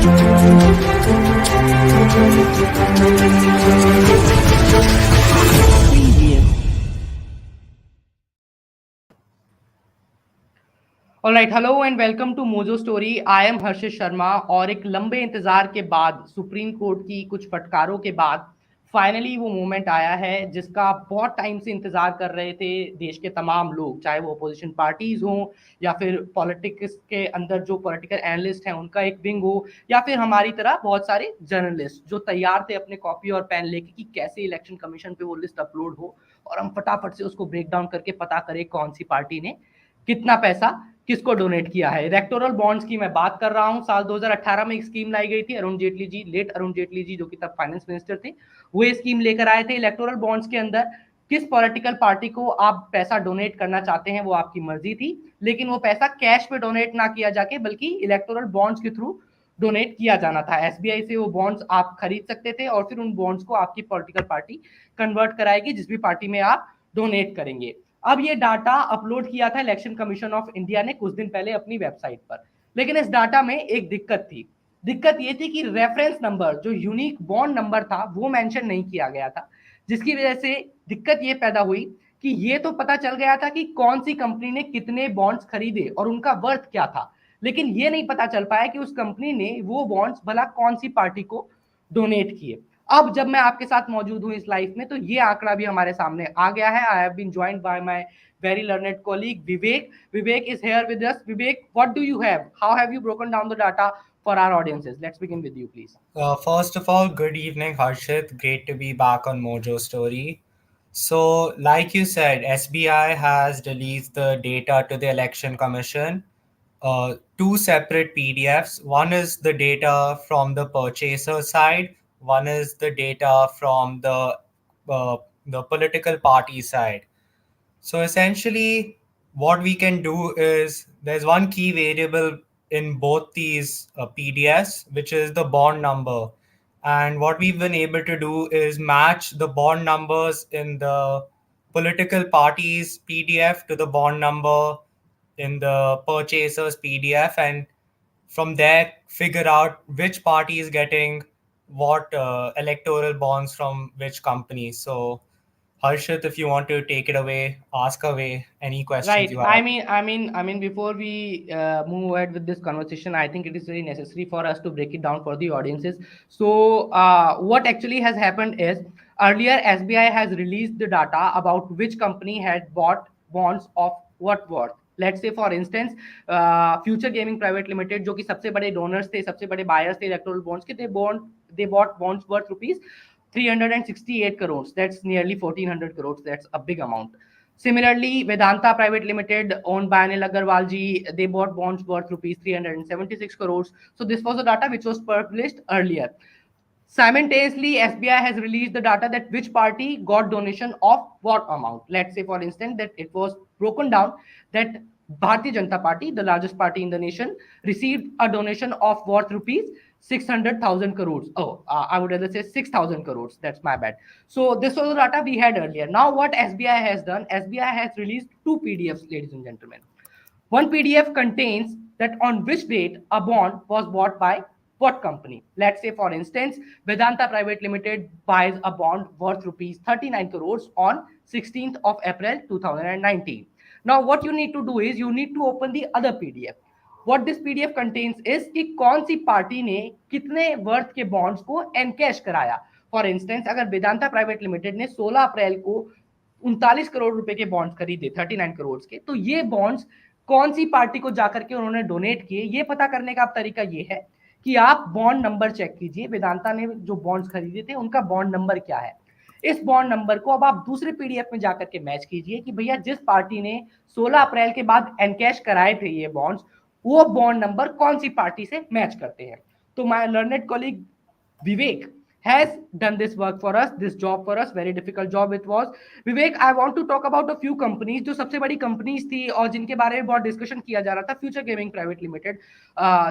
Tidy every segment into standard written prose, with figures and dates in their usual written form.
Alright, hello and welcome to Mojo Story. I am Harshit Sharma. और एक लंबे इंतजार के बाद, सुप्रीम कोर्ट की कुछ फटकारों के बाद फाइनली वो मोमेंट आया है जिसका बहुत टाइम से इंतजार कर रहे थे देश के तमाम लोग, चाहे वो अपोजिशन पार्टीज हों या फिर पॉलिटिक्स के अंदर जो पॉलिटिकल एनालिस्ट हैं उनका एक विंग हो, या फिर हमारी तरह बहुत सारे जर्नलिस्ट जो तैयार थे अपने कॉपी और पेन लेके कि कैसे इलेक्शन कमीशन पे वो लिस्ट अपलोड हो और हम फटाफट से उसको ब्रेक डाउन करके पता करें कौन सी पार्टी ने कितना पैसा किसको डोनेट किया है। इलेक्टोरल बॉन्ड्स की मैं बात कर रहा हूं। साल 2018 में एक स्कीम लाई गई थी। अरुण जेटली जी, लेट अरुण जेटली जी जो कि तब फाइनेंस मिनिस्टर थे, वो ये स्कीम लेकर आए थे। इलेक्टोरल बॉन्ड्स के अंदर किस पॉलिटिकल पार्टी को आप पैसा डोनेट करना चाहते हैं वो आपकी मर्जी थी, लेकिन वो पैसा कैश पे डोनेट ना किया जाके बल्कि इलेक्टोरल बॉन्ड्स के थ्रू डोनेट किया जाना था। एसबीआई से वो बॉन्ड्स आप खरीद सकते थे और फिर उन बॉन्ड्स को आपकी पॉलिटिकल पार्टी कन्वर्ट कराएगी जिस भी पार्टी में आप डोनेट करेंगे। अब ये डाटा अपलोड किया था इलेक्शन कमीशन ऑफ इंडिया ने कुछ दिन पहले अपनी वेबसाइट पर, लेकिन इस डाटा में एक दिक्कत थी। दिक्कत ये थी कि रेफरेंस नंबर, जो यूनिक बॉन्ड नंबर था, वो मेंशन नहीं किया गया था, जिसकी वजह से दिक्कत ये पैदा हुई कि ये तो पता चल गया था कि कौन सी कंपनी ने कितने बॉन्ड्स खरीदे और उनका वर्थ क्या था, लेकिन ये नहीं पता चल पाया कि उस कंपनी ने वो बॉन्ड्स भला कौन सी पार्टी को डोनेट किए। अब जब मैं आपके साथ मौजूद हूं इस लाइफ में तो ये आंकड़ा भी हमारे सामने आ गया है। I have been joined by my very learned colleague Vivek. Vivek is here with us. Vivek, what do you have? How have you broken down the data for our audiences? Let's begin with you, please. First of all, good evening, Harshit. Great to be back on Mojo Story. So, like you said, SBI has released the data to the Election Commission. Two separate PDFs. One is the data from the purchaser side. One is the data from the political party side. So essentially, what we can do is there's one key variable in both these PDFs, which is the bond number. And what we've been able to do is match the bond numbers in the political parties PDF to the bond number in the purchasers PDF. And from there, figure out which party is getting what electoral bonds from which company. So Harshit, if you want to take it away, ask away any questions Right. you have. I mean, before we move ahead with this conversation, I think it is very necessary for us to break it down for the audiences. So, what actually has happened is earlier SBI has released the data about which company had bought bonds of what worth. Let's say for instance, Future Gaming Private Limited, जो कि सबसे बड़े donors थे, सबसे बड़े buyers थे electoral bonds के, they bought bonds worth rupees 368 crores. That's nearly 1400 crores. That's a big amount. Similarly, Vedanta Private Limited, owned by Anil Agarwal ji, they bought bonds worth rupees 376 crores. So this was the data which was published earlier. Simultaneously, SBI has released the data that which party got donation of what amount. Let's say, for instance, that it was broken down that Bharatiya Janata Party, the largest party in the nation, received a donation of worth rupees 600,000 crores. Oh, I would rather say 6,000 crores. That's my bad. So this was the data we had earlier. Now what SBI has done, SBI has released two PDFs, ladies and gentlemen. One PDF contains that on which date a bond was bought by what company. Let's say, for instance, Vedanta Private Limited buys a bond worth rupees 39 crores on 16th of April 2019. Now, what you need to do is you need to open the other PDF. What this PDF contains is कि कौन सी party ने कितने worth के bonds को encash कराया। For instance, अगर Vedanta private limited ने 16 अप्रैल को 39 करोड़ रुपए के बॉन्ड्स खरीदे, 39 करोड़ के, तो ये बॉन्ड्स कौन सी पार्टी को जाकर के उन्होंने डोनेट किए, ये पता करने का तरीका ये है कि आप बॉन्ड नंबर चेक कीजिए। वेदांता ने जो बॉन्ड्स खरीदे थे उनका बॉन्ड नंबर क्या है। इस बॉन्ड नंबर को अब आप दूसरे पीडीएफ में जाकर के मैच कीजिए कि भैया जिस पार्टी ने 16 अप्रैल के बाद एनकैश कराए थे ये बॉन्ड्स, वो बॉन्ड नंबर कौन सी पार्टी से मैच करते हैं। तो my learned colleague Vivek has done this work for us, this job for us, very difficult job it was. Vivek, I want to talk about a few companies जो सबसे बड़ी companies थी और जिनके बारे में बहुत डिस्कशन किया जा रहा था। Future gaming private limited,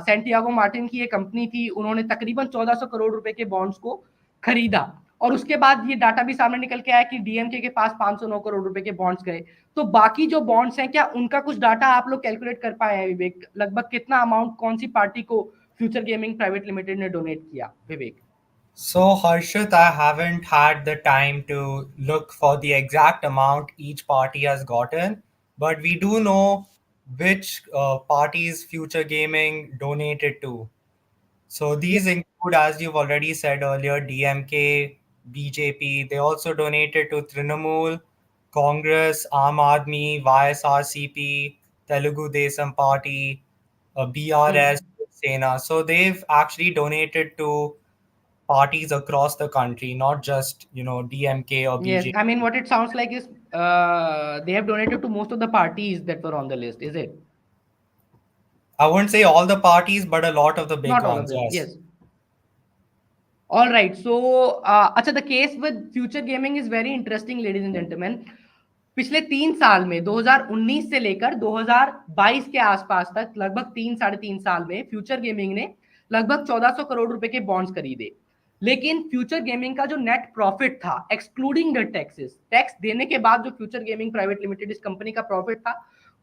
Santiago Martin की ये कंपनी थी, उन्होंने तकरीबन 1400 करोड़ रुपए के बॉन्ड्स को खरीदा और उसके बाद ये डाटा भी सामने निकल के आया कि डीएमके के पास 509 करोड़ रुपए के बॉन्ड्स गए। तो बाकी जो बॉन्ड्स हैं, क्या उनका कुछ डाटा आप लोग कैलकुलेट कर पाए हैं विवेक? लगभग कितना अमाउंट कौन सी पार्टी को फ्यूचर गेमिंग प्राइवेट लिमिटेड ने डोनेट किया, विवेक? So, Harshit, I haven't had the time to look for the exact amount each party has gotten, but we do know which parties Future Gaming donated to. So, Yeah. these include, as you've already said earlier, DMK, BJP. They also donated to Trinamool, Congress, Aam Aadmi, YSRCP, Telugu Desam Party, BRS, Hmm. Sena. So, they've actually donated to parties across the country, not just DMK or Yes, I mean BJP. what it sounds like is they have donated to most of the parties that were on the list, is it? I wouldn't say all the parties, but a lot of the big Not all of ones. them. Yes. Yes. All right. So, अच्छा, the case with future gaming is very interesting, ladies and gentlemen. पिछले 3 साल में 2019 से लेकर 2022 के आसपास तक लगभग 3 साढ़े 3 साल में फ्यूचर गेमिंग ने लगभग 1400 करोड़ रुपए के बॉन्ड्स खरीदे। लेकिन फ्यूचर गेमिंग का जो नेट प्रॉफिट था एक्सक्लूडिंग द टैक्सेस, टैक्स देने के बाद जो फ्यूचर गेमिंग प्राइवेट लिमिटेड इस कंपनी का प्रॉफिट था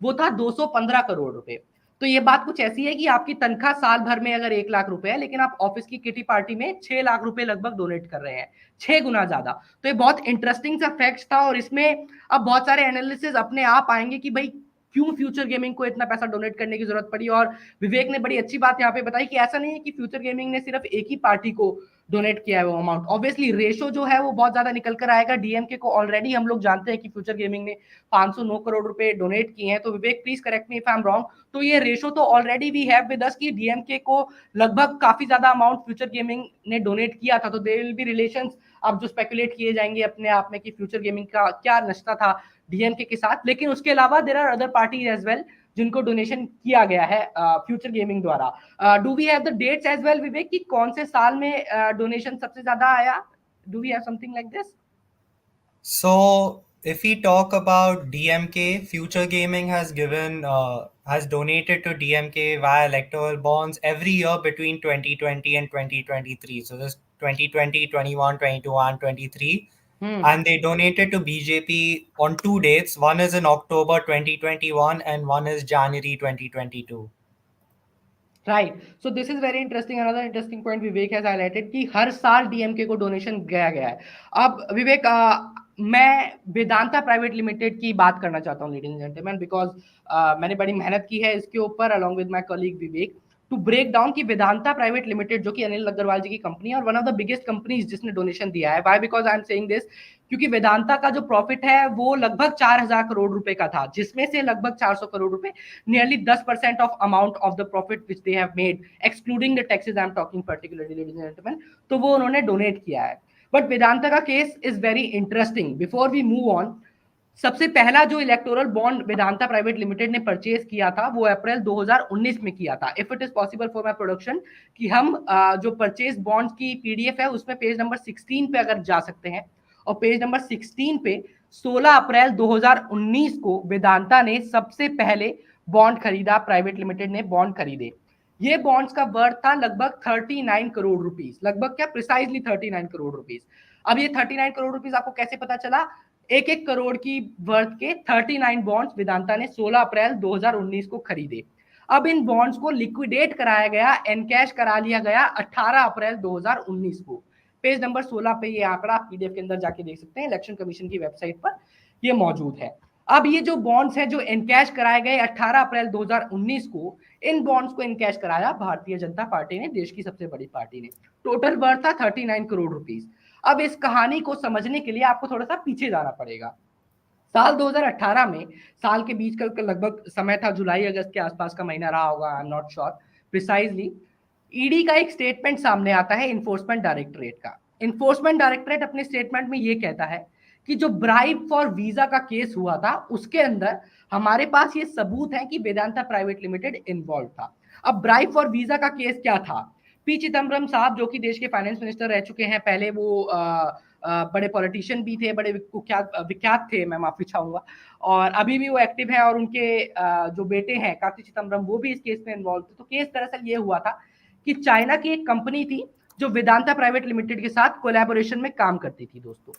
वो था 215 करोड़ रुपए। तो ये बात कुछ ऐसी है कि आपकी तनख्वाह साल भर में अगर 1 लाख रुपए है, लेकिन आप ऑफिस की किटी पार्टी में 6 लाख रुपए लगभग डोनेट कर रहे हैं, 6 गुना ज्यादा। तो ये बहुत इंटरेस्टिंग सा फैक्ट था, और इसमें अब बहुत सारे एनालिसिस अपने आप आएंगे कि भाई क्यों फ्यूचर गेमिंग को इतना पैसा डोनेट करने की जरूरत पड़ी। और विवेक ने बड़ी अच्छी बात यहाँ पे बताई कि ऐसा नहीं है कि फ्यूचर गेमिंग ने सिर्फ एक ही पार्टी को डोनेट किया है वो अमाउंट। ऑब्वियसली रेशो जो है वो बहुत ज्यादा निकल कर आएगा। डीएमके को ऑलरेडी हम लोग जानते हैं कि फ्यूचर गेमिंग ने 509 करोड़ रुपए डोनेट किए हैं। तो Vivek please correct me if I am wrong, तो ये रेशो तो already we have with us कि डीएमके को लगभग काफी ज्यादा अमाउंट फ्यूचर गेमिंग ने डोनेट किया था। तो देयर विल बी रिलेशंस अब जो स्पेकुलेट किए जाएंगे अपने आप में कि फ्यूचर गेमिंग का क्या रिश्ता था डीएमके के साथ। लेकिन उसके अलावा there are other parties as well जिनको डोनेशन किया गया है फ्यूचर गेमिंग द्वारा। Do we have the dates as well Vivek कि कौन से साल में डोनेशन सबसे ज्यादा आया? Do we have something like this? So, if we talk about DMK, Future Gaming has donated to DMK via electoral bonds every year between 2020 and 2023. So this 2020, 21, 22, and 23. Hmm. And they donated to BJP on two dates. One is in October 2021 and one is January 2022. Right, so this is very interesting. Another interesting point Vivek has highlighted कि हर साल DMK को donation गया गया है। अब विवेक, मैं Vedanta private limited की बात करना चाहता हूँ लेडीज एंड जेंटलमैन, बिकॉज मैंने बड़ी मेहनत की है इसके ऊपर along with my colleague Vivek to break down कि वेदांता प्राइवेट लिमिटेड जो कि अनिल अग्रवाल जी की कंपनी है और one of the biggest companies जिसने डोनेशन दिया है। Why? Because I am saying this क्योंकि वेदांता का जो प्रॉफिट है वो लगभग 4000 करोड़ रुपए का था, जिसमें से लगभग 400 करोड़ रुपए, nearly 10% of amount of the profit which they have made excluding the taxes, I am talking particularly ladies and gentleman, तो वो उन्होंने डोनेट किया है। बट वेदांता का case is very interesting. Before we move on, सबसे पहला जो electoral bond Vedanta private limited ने परचेज किया था वो अप्रैल 2019 में किया था। If it is possible for my production कि हम जो परचेज बॉन्ड की पीडीएफ है उसमें पेज नंबर 16 पे अगर जा सकते हैं, और पेज नंबर 16 पे 16 अप्रैल 2019 को वेदांता ने सबसे पहले बॉन्ड खरीदा, प्राइवेट लिमिटेड ने बॉन्ड खरीदे। ये बॉन्ड्स का वर्थ था लगभग 39 करोड़ रुपीस, लगभग क्या प्रिसाइजली 39 करोड़ रुपीस। अब ये 39 करोड़ रुपीस आपको कैसे पता चला? एक एक करोड़ की वर्थ के 39 बॉन्ड्स वेदांता ने 16 अप्रैल 2019 को खरीदे। अब इन बॉन्ड्स को लिक्विडेट कराया गया, एनकैश करा लिया गया 18 अप्रैल 2019 को। पेज नंबर 16 पे ये आंकड़ा पीडीएफ के अंदर जाके देख सकते हैं, इलेक्शन कमीशन की वेबसाइट पर ये मौजूद है। अब ये जो बॉन्ड्स हैं जो इनकैश कराए गए 18 अप्रैल 2019 को, इन बॉन्ड्स को इनकैश कराया भारतीय जनता पार्टी ने, देश की सबसे बड़ी पार्टी ने। टोटल वर्थ था 39 करोड़ रुपीस। अब इस कहानी को समझने के लिए आपको थोड़ा सा पीछे जाना पड़ेगा। साल 2018 में, साल के बीच का लगभग समय था, जुलाई अगस्त के आसपास का महीना रहा होगा, आई am not sure precisely. ED का एक स्टेटमेंट सामने आता है इन्फोर्समेंट डायरेक्टरेट का। इन्फोर्समेंट डायरेक्टरेट अपने स्टेटमेंट में ये कहता है कि जो ब्राइब फॉर वीजा का केस हुआ था उसके अंदर हमारे पास ये सबूत है कि वेदांता प्राइवेट लिमिटेड इन्वॉल्व था। अब ब्राइब फॉर वीजा का केस क्या था? पी चिदम्बरम साहब जो कि देश के फाइनेंस मिनिस्टर रह चुके हैं, पहले वो बड़े पॉलिटिशियन भी थे, बड़े विख्यात थे, मैं माफी चाहूंगा, और अभी भी वो एक्टिव है, और उनके जो बेटे हैं कार्ति चिदम्बरम वो भी इस केस में इन्वॉल्व थे। तो केस दरअसल ये हुआ था कि चाइना की एक कंपनी थी जो वेदांता प्राइवेट लिमिटेड के साथ कोलैबोरेशन में काम करती थी दोस्तों।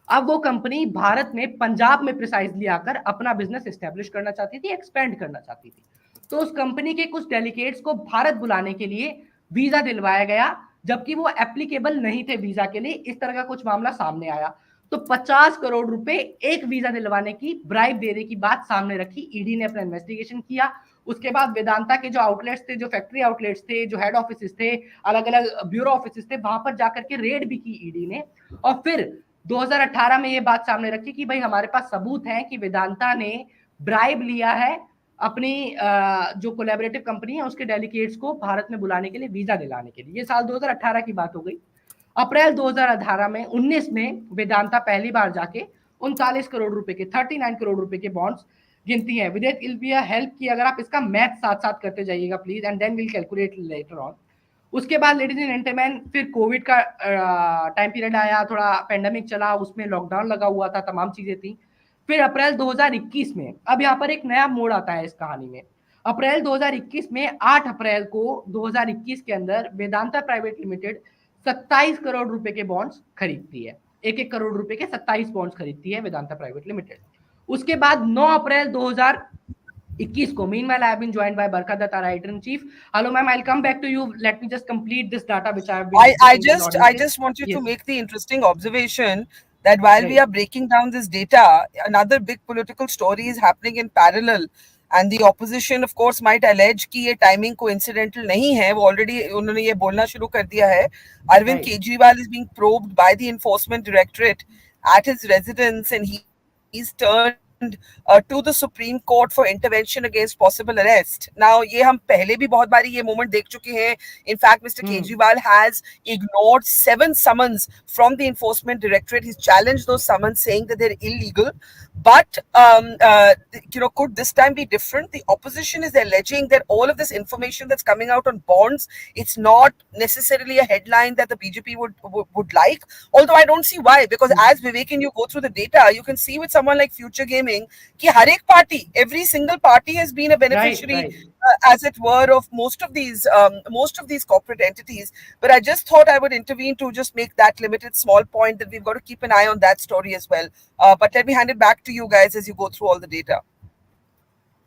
अब वो कंपनी भारत में, पंजाब में प्रिसाइजली आकर अपना बिजनेस एस्टेब्लिश करना चाहती थी, एक्सपेंड करना चाहती थी। तो उस कंपनी के कुछ डेलीगेट्स को भारत बुलाने के लिए वीजा दिलवाया गया, जबकि वो एप्लीकेबल नहीं थे वीजा के लिए। इस तरह का कुछ मामला सामने आया। तो 50 करोड़ रुपए एक वीजा दिलवाने की, ब्राइब देने की बात सामने रखी। ईडी ने अपना इन्वेस्टिगेशन किया। उसके बाद वेदांता के जो आउटलेट्स थे, जो फैक्ट्री आउटलेट्स थे, जो हेड ऑफिस थे, अलग अलग ब्यूरो ऑफिस थे, वहां पर जाकर के रेड भी की ईडी ने। और फिर 2018 में ये बात सामने रखी कि भाई हमारे पास सबूत है कि वेदांता ने ब्राइब लिया है अपनी जो कोलैबोरेटिव कंपनी है उसके डेलीगेट्स को भारत में बुलाने के लिए, वीजा दिलाने के लिए। ये साल 2018 की बात हो गई। अप्रैल 2018 में 19 में वेदांता पहली बार जाके 39 करोड़ रुपए के, 39 करोड़ रुपए के बॉन्ड्स गिनती है। विद इट बी हेल्प की अगर आप इसका मैथ साथ साथ करते जाइएगा please, and then will calculate later on. उसके बाद लेडीज एंड जेंटलमैन फिर कोविड का टाइम पीरियड आया, थोड़ा पेंडेमिक चला, उसमें लॉकडाउन लगा हुआ था, तमाम चीजें थी। फिर अप्रैल 2021 में, अब यहाँ पर एक नया मोड़ आता है इस कहानी में। अप्रैल 2021 में 8 अप्रैल को 2021 के अंदर वेदांता प्राइवेट लिमिटेड 27 करोड़ रुपए के बॉन्ड्स खरीदती है। 1-1 करोड़ रुपए के 27 बॉन्ड्स खरीदती है वेदांता प्राइवेट लिमिटेड। उसके बाद 9 अप्रैल 2021 को, meanwhile I have been joined by Barka Datta, editor in chief. Hello ma'am, I'll come back to you. Let me just complete this data which I have been I discussing with just I audiences. just wanted to Yes, make the interesting observation that while we right, are breaking down this data, another big political story is happening in parallel. And the opposition, of course, might allege कि ये timing coincidental नहीं है. वो already उन्होंने ये बोलना शुरू कर दिया है. Arvind right. Kejriwal is being probed by the Enforcement Directorate at his residence, and he's turned to the Supreme Court for intervention against possible arrest. Now, ये हम पहले भी बहुत बारी ये moment देख चुके हैं. In fact, Mr. Hmm. Kejriwal has ignored 7 summons from the Enforcement Directorate. He's challenged those summons, saying that they're illegal. But could this time be different? The opposition is alleging that all of this information that's coming out on bonds, it's not necessarily a headline that the BJP would like. Although I don't see why, because as Vivek and you go through the data, you can see with someone like Future Gaming, ki har ek party, every single party has been a Right, beneficiary, right. as it were, of most of these corporate entities. But I just thought I would intervene to just make that limited small point that we've got to keep an eye on that story as well. But let me hand it back to you guys as you go through all the data.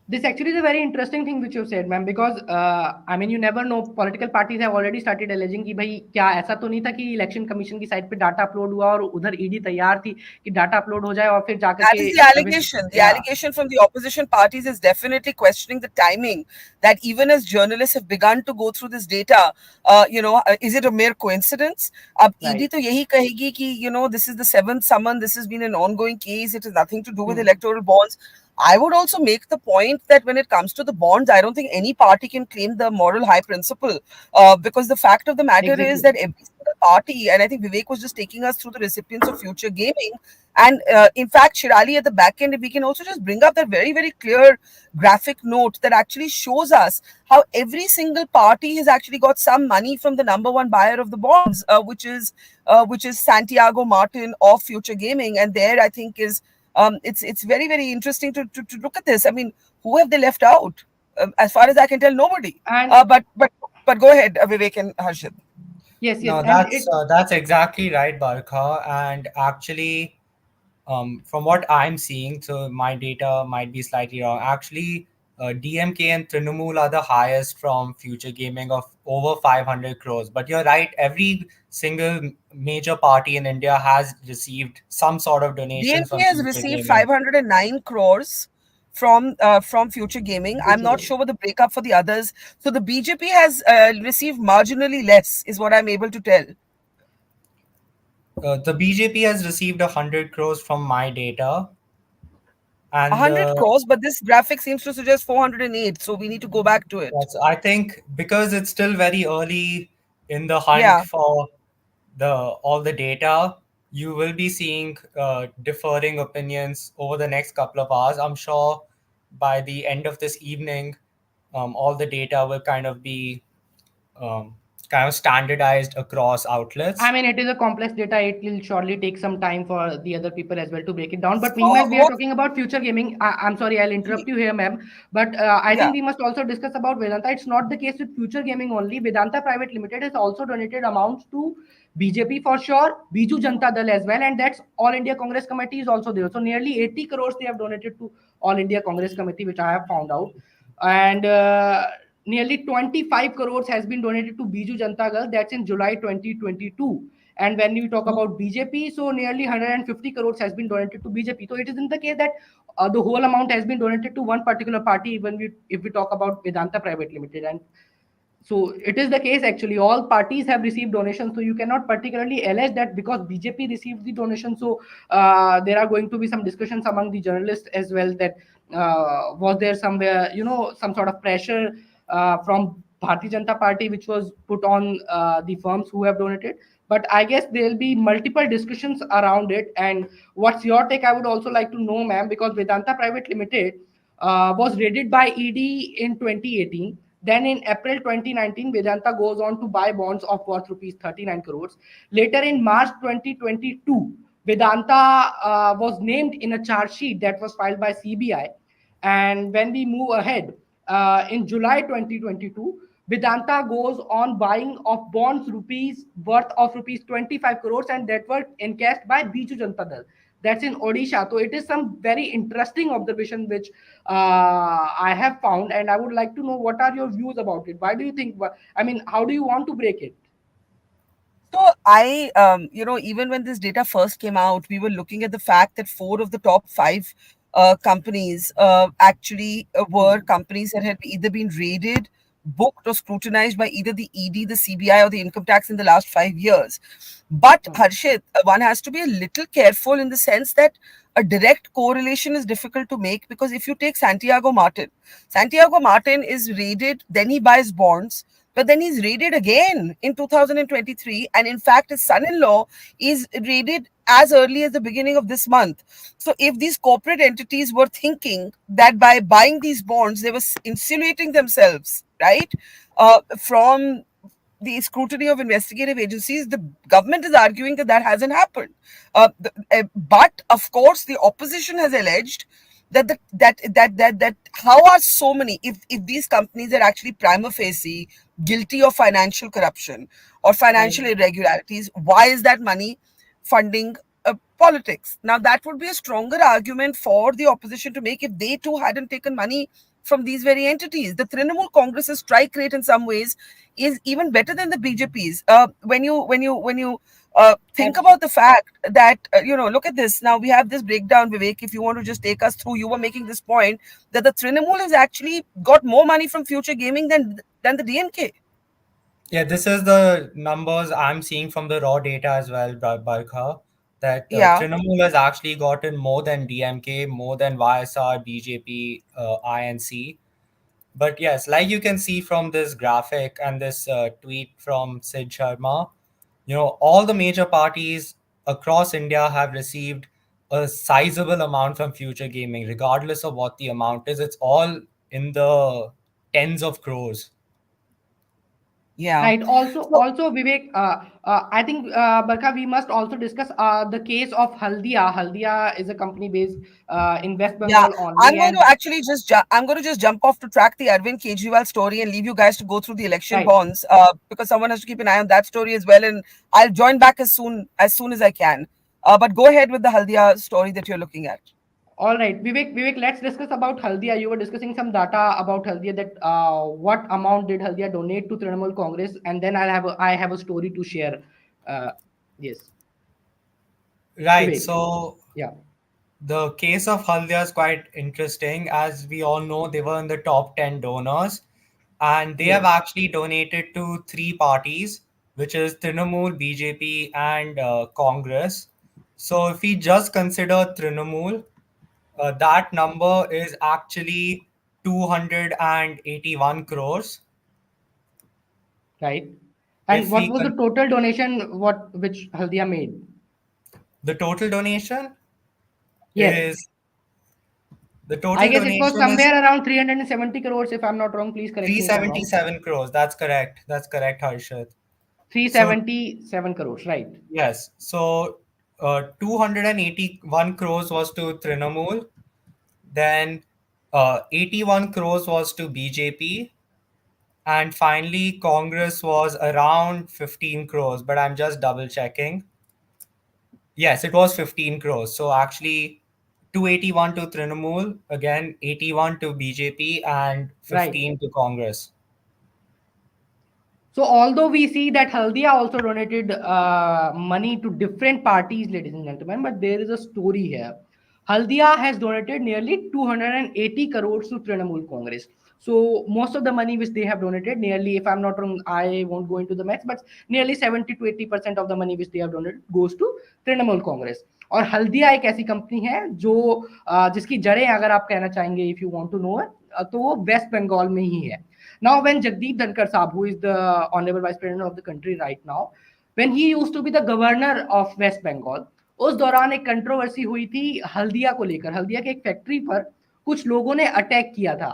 This actually is a very interesting thing which you said, ma'am, because I mean you never know. Political parties have already started alleging कि भाई क्या ऐसा तो नहीं था कि election commission की site पे डाटा अपलोड हुआ और उधर ईडी तैयार थी कि डाटा अपलोड हो जाए और फिर जाकर That के is the allegation. The allegation from the opposition parties is definitely questioning the timing. That even as journalists have begun to go through this data, is it a mere coincidence? अब ED तो यही कहेगी कि this is the 7th summon. This has been an ongoing case. It has nothing to do with electoral bonds. I would also make the point that when it comes to the bonds, I don't think any party can claim the moral high principle, because the fact of the matter is that every single party, and I think Vivek was just taking us through the recipients of Future Gaming, and in fact, Shirali at the back end, if we can also just bring up that very, very clear graphic note that actually shows us how every single party has actually got some money from the number one buyer of the bonds, which is Santiago Martin of Future Gaming, and there I think is. It's very, very interesting to look at this. I mean, who have they left out? As far as I can tell, nobody. But go ahead, Vivek and Harshit. Yes, No, and that's exactly right, Barkha. And actually, from what I'm seeing, so my data might be slightly wrong. Actually, DMK and Trinamool are the highest from Future Gaming of over 500 crores. But you're right, every single major party in India has received some sort of donations DMK from has Future received Gaming. 509 crores from Future Gaming. I'm not sure what the breakup for the others. So the BJP has received marginally less, is what I'm able to tell. The BJP has received 100 crores from my data. And 100 crores, but this graphic seems to suggest 408. So we need to go back to it. yes, I think because it's still very early in the hunt Yeah. for all the data, you will be seeing differing opinions over the next couple of hours. I'm sure by the end of this evening, all the data will um, kind of standardized across outlets. I mean, it is a complex data. It will surely take some time for the other people as well to break it down. But So meanwhile, we are what? talking about Future Gaming. I'm sorry, I'll interrupt you here, ma'am. But I Yeah. think we must also discuss about Vedanta. It's not the case with Future Gaming only. Vedanta Private Limited has also donated amounts to BJP for sure, Biju Janata Dal as well, and that's All India Congress Committee is also there. So nearly 80 crores they have donated to All India Congress Committee, which I have found out. And nearly 25 crores has been donated to Biju Janata Dal. That's in July 2022. And when we talk about BJP, so nearly 150 crores has been donated to BJP. So it isn't the case that the whole amount has been donated to one particular party, even if we talk about Vedanta Private Limited. And so it is the case actually. All parties have received donations, so you cannot particularly allege that because BJP received the donation, so there are going to be some discussions among the journalists as well that was there somewhere, some sort of pressure from Bharatiya Janata Party which was put on the firms who have donated. But I guess there will be multiple discussions around it. And what's your take? I would also like to know, ma'am, because Vedanta Private Limited was raided by ED in 2018. Then in April 2019, Vedanta goes on to buy bonds of worth rupees 39 crores. Later in March 2022, Vedanta was named in a charge sheet that was filed by CBI. And when we move ahead, in July 2022, Vedanta goes on buying of bonds rupees worth of rupees 25 crores, and that were encashed by Biju Janata Dal. That's in Odisha. So it is some very interesting observation which I have found, and I would like to know what are your views about it. Why do you think? I mean, how do you want to break it? So even when this data first came out, we were looking at the fact that four of the top five companies actually were Hmm. companies that had either been raided, booked, or scrutinized by either the ED, the CBI, or the income tax in the last 5 years. But Hmm. Harshit, one has to be a little careful in the sense that a direct correlation is difficult to make, because if you take Santiago Martin is raided, then he buys bonds, but then he's raided again in 2023. And in fact, his son in law is raided as early as the beginning of this month. So, if these corporate entities were thinking that by buying these bonds, they were insulating themselves, right, from the scrutiny of investigative agencies, the government is arguing that that hasn't happened. But of course, the opposition has alleged that how are so many, if these companies are actually prima facie guilty of financial corruption or Right. financial irregularities, why is that money funding politics? Now, that would be a stronger argument for the opposition to make if they too hadn't taken money from these very entities. The Trinamool Congress's strike rate in some ways is even better than the BJP's. When you think Abs- about the fact that look at this. Now we have this breakdown, Vivek. If you want to just take us through, you were making this point that the Trinamool has actually got more money from future gaming than the DNK. Yeah, this is the numbers I'm seeing from the raw data as well, Barkha, that Yeah. Trinamool has actually gotten more than DMK, more than YSR, BJP, INC. But yes, like you can see from this graphic and this tweet from Sid Sharma, all the major parties across India have received a sizable amount from future gaming, regardless of what the amount is. It's all in the tens of crores. Yeah. Right. Also, So Vivek, I think, Barka, we must also discuss the case of Haldea. Haldea is a company based in West yeah, Bengal only, and I'm going to just jump off to track the Arvind Kejriwal story and leave you guys to go through the election right. bonds, because someone has to keep an eye on that story as well. And I'll join back as soon as I can. But go ahead with the Haldia story that you're looking at. All right, Vivek, let's discuss about Haldea. You were discussing some data about Haldea, that what amount did Haldea donate to Trinamool Congress, and then I have a story to share. Uh, yes, Right. Vivek. So Yeah. the case of Haldea is quite interesting. As we all know, they were in the top 10 donors, and they have Yes. actually donated to three parties, which is Trinamool, BJP, and Congress. So if we just consider Trinamool, that number is actually 281 crores. Right. And If what we was the con- total donation? What which Haldea made? the total donation Yes. is the I total guess it was donation is somewhere around 370 crores, if I'm not wrong. Please correct me if I'm wrong. 377 crores. That's correct. That's correct, Harshit. So 377 crores, right? yes, so 281 crores was to Trinamool, then 81 crores was to BJP, and finally Congress was around 15 crores, but I'm just double checking. Yes, it was 15 crores. So actually 281 to Trinamool, again 81 to BJP, and Right. 15 to Congress. So although we see that Haldea also donated money to different parties, ladies and gentlemen, but there is a story here. Haldea has donated nearly 280 crores to Trinamool Congress. So most of the money which they have donated, nearly, if I'm not wrong, I won't go into the maths, but nearly 70 to 80% of the money which they have donated goes to Trinamool Congress. और हल्दिया एक ऐसी company है जो जिसकी जड़ें अगर आप कहना चाहेंगे, if you want to know, तो वो वेस्ट बंगाल में ही है. Now, when Jagdeep Dhankar Saab, who is the Honorable Vice President of the country right now, when he used to be the governor of West Bengal, उस दौरान एक controversy हुई थी हल्दिया को लेकर. हल्दिया के एक फैक्ट्री पर कुछ लोगों ने अटैक किया था.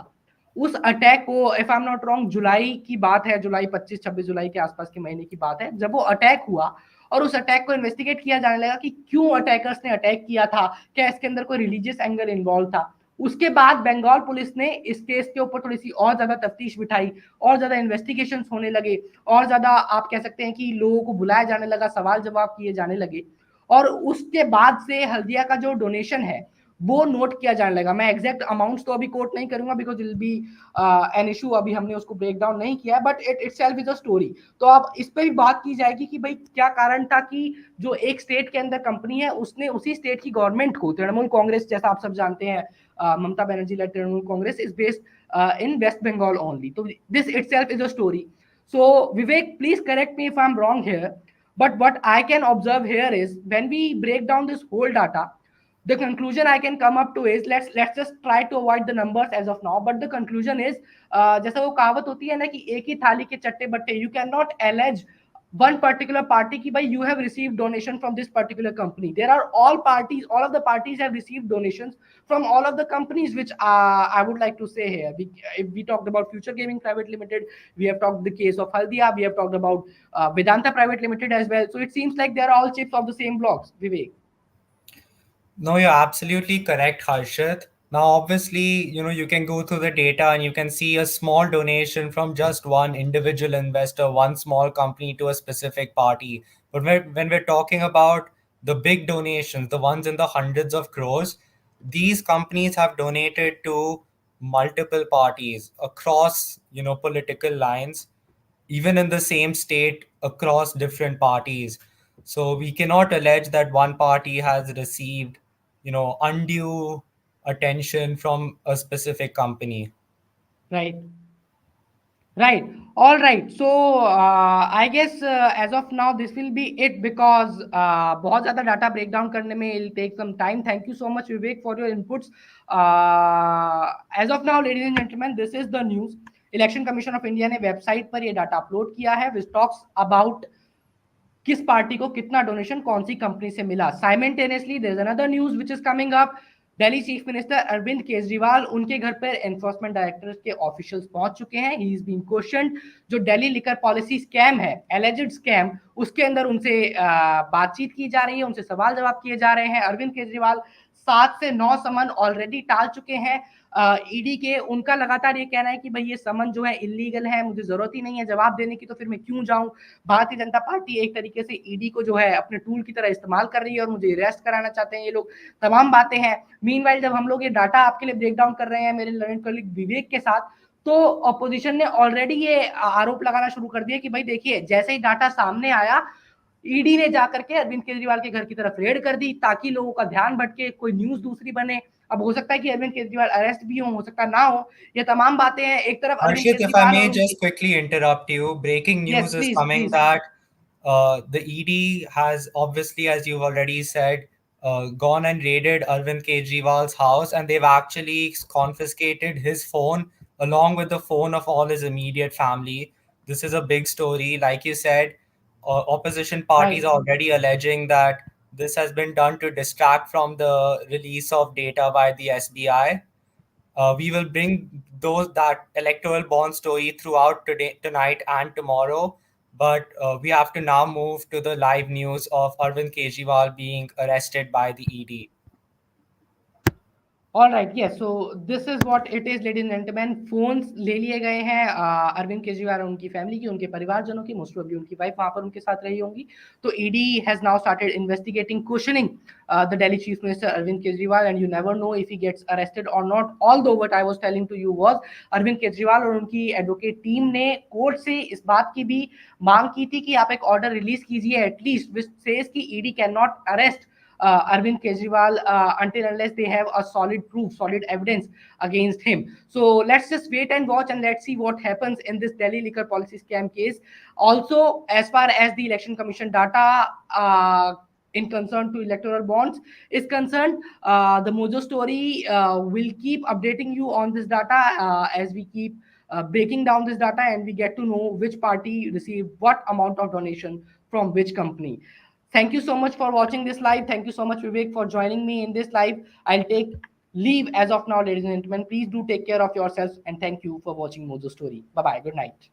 उस अटैक को, if I am not wrong, जुलाई की बात है, जुलाई 25-26 जुलाई के आसपास के महीने की बात है, जब वो अटैक हुआ और उस अटैक को इन्वेस्टिगेट किया जाने लगा कि क्यों अटैकर्स ने अटैक किया था, क्या इसके अंदर कोई रिलीजियस एंगल इन्वॉल्व था. उसके बाद बंगाल पुलिस ने इस केस के ऊपर थोड़ी सी और ज्यादा तफ्तीश बिठाई, और ज्यादा इन्वेस्टिगेशंस होने लगे, और ज्यादा आप कह सकते हैं कि लोगों को बुलाया जाने लगा, सवाल जवाब किए जाने लगे, और उसके बाद से हल्दिया का जो डोनेशन है वो नोट किया जाने लगा. मैं एग्जैक्ट अमाउंट्स तो अभी कोट नहीं करूंगा because will be an issue, अभी हमने उसको ब्रेक डाउन नहीं किया, but it itself is a story. तो अब इस पे भी बात की जाएगी कि भाई क्या कारण था कि जो एक स्टेट के अंदर कंपनी है उसने उसी स्टेट की गवर्नमेंट को, तृणमूल कांग्रेस जैसा आप सब जानते हैं, Mamata Banerjee led Trinamool Congress is based in West Bengal only. So this itself is a story. So Vivek, please correct me if I'm wrong here. But what I can observe here is when we break down this whole data, the conclusion I can come up to is let's just try to avoid the numbers as of now. But the conclusion is जैसा वो कहावत होती है ना कि एक ही थाली के चट्टे बट्टे, you cannot allege one particular party ki bhai you have received donation from this particular company. There are all of the parties have received donations from all of the companies, which I would like to say here. If we talked about Future Gaming Private Limited, we have talked the case of Haldea, we have talked about Vedanta Private Limited as well. So it seems like they are all chips of the same blocks. Vivek. No, you're absolutely correct, Harshit. Now, obviously, you can go through the data and you can see a small donation from just one individual investor, one small company to a specific party. But when we're talking about the big donations, the ones in the hundreds of crores, these companies have donated to multiple parties across, political lines, even in the same state across different parties. So we cannot allege that one party has received, undue attention from a specific company. Right. Right. All right. So I guess as of now this will be it because बहुत ज़्यादा data breakdown करने में it'll take some time. Thank you so much Vivek for your inputs. As of now, ladies and gentlemen, this is the news. Election Commission of India ने website पर ये data upload किया है which talks about किस party को कितना donation कौन सी कंपनी से मिला. Simultaneously there is another news which is coming up. Delhi chief minister Arvind Kejriwal, उनके घर पर एनफोर्समेंट डायरेक्टरेट के ऑफिशियल्स पहुंच चुके हैं. He is being questioned. जो दिल्ली लिकर पॉलिसी स्कैम है, एलिजिड स्कैम, उसके अंदर उनसे बातचीत की जा रही है, उनसे सवाल जवाब किए जा रहे हैं. अरविंद केजरीवाल 7 से 9 समन ऑलरेडी टाल चुके हैं ईडी के. उनका लगातार ये कहना है कि भाई ये समन जो है इलीगल है, मुझे जरूरत ही नहीं है जवाब देने की, तो फिर मैं क्यों जाऊं. भारतीय जनता पार्टी एक तरीके से ईडी को जो है अपने टूल की तरह इस्तेमाल कर रही है और मुझे अरेस्ट कराना चाहते हैं ये लोग. तमाम बातें हैं. मीनवाइल जब हम लोग ये डाटा आपके लिए ब्रेक डाउन कर रहे हैं मेरे लर्निंग कलीग विवेक के साथ, तो ऑपोजिशन ने ऑलरेडी ये आरोप लगाना शुरू कर दिया कि भाई देखिए जैसे ही डाटा सामने आया ईडी ने जाकर के अरविंद केजरीवाल के घर की तरफ रेड कर दी ताकि लोगों का ध्यान भटके, कोई न्यूज दूसरी बने. अब हो सकता है कि अरविंद केजरीवाल अरेस्ट भी हो सकता ना हो. ये तमाम बातें हैं. एक तरफ Arvind Harshit, if I Kejriwal may और just quickly interrupt you, breaking yes news is please coming please. that the ED has obviously, as you've already said, gone and raided Arvind Kejriwal's house, and they've actually confiscated his phone along with the phone of all his immediate family. This is a big story. Like you said, opposition parties Right. are already alleging that this has been done to distract from the release of data by the SBI. We will bring that electoral bond story throughout today, tonight, and tomorrow. But we have to now move to the live news of Arvind Kejriwal being arrested by the ED. All right, yes. So this is what it is, ladies and gentlemen. Phones ले लिए गए हैं अरविंद केजरीवाल और उनकी family की, उनके परिवारजनों की, मोस्ट प्रोबेबली उनकी वाइफ वहां पर उनके साथ रही होंगी. तो ED has now started investigating, questioning the Delhi Chief Minister Arvind Kejriwal, and you never know if he gets arrested or not. Although what I was telling to you was Arvind Kejriwal और उनकी advocate team ने court से इस बात की भी मांग की थी कि आप एक ऑर्डर रिलीज कीजिए एटलीस्ट विच सेज कि ED can not arrest Arvind Kejriwal until unless they have a solid proof, solid evidence against him. So let's just wait and watch, and let's see what happens in this Delhi liquor policy scam case. Also, as far as the Election Commission data in concern to electoral bonds is concerned, the Mojo story will keep updating you on this data as we keep breaking down this data and we get to know which party received what amount of donation from which company. Thank you so much for watching this live. Thank you so much, Vivek, for joining me in this live. I'll take leave as of now, ladies and gentlemen. Please do take care of yourselves, and thank you for watching Mojo Story. Bye-bye. Good night.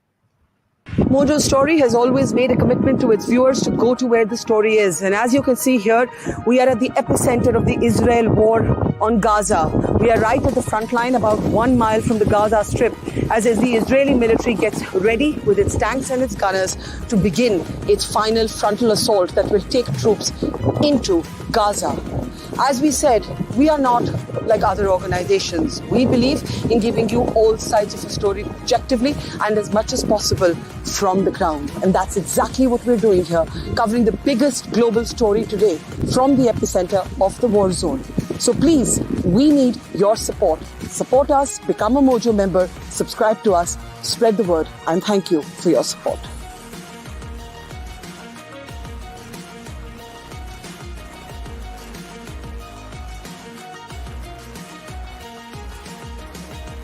Mojo Story has always made a commitment to its viewers to go to where the story is. And as you can see here, we are at the epicenter of the Israel war on Gaza. We are right at the front line, about 1 mile from the Gaza Strip, as the Israeli military gets ready with its tanks and its gunners to begin its final frontal assault that will take troops into Gaza. As we said, we are not like other organizations. We believe in giving you all sides of a story objectively and as much as possible from the ground. And that's exactly what we're doing here, covering the biggest global story today from the epicenter of the war zone. So please, we need your support. Support us, become a Mojo member, subscribe to us, spread the word, and thank you for your support.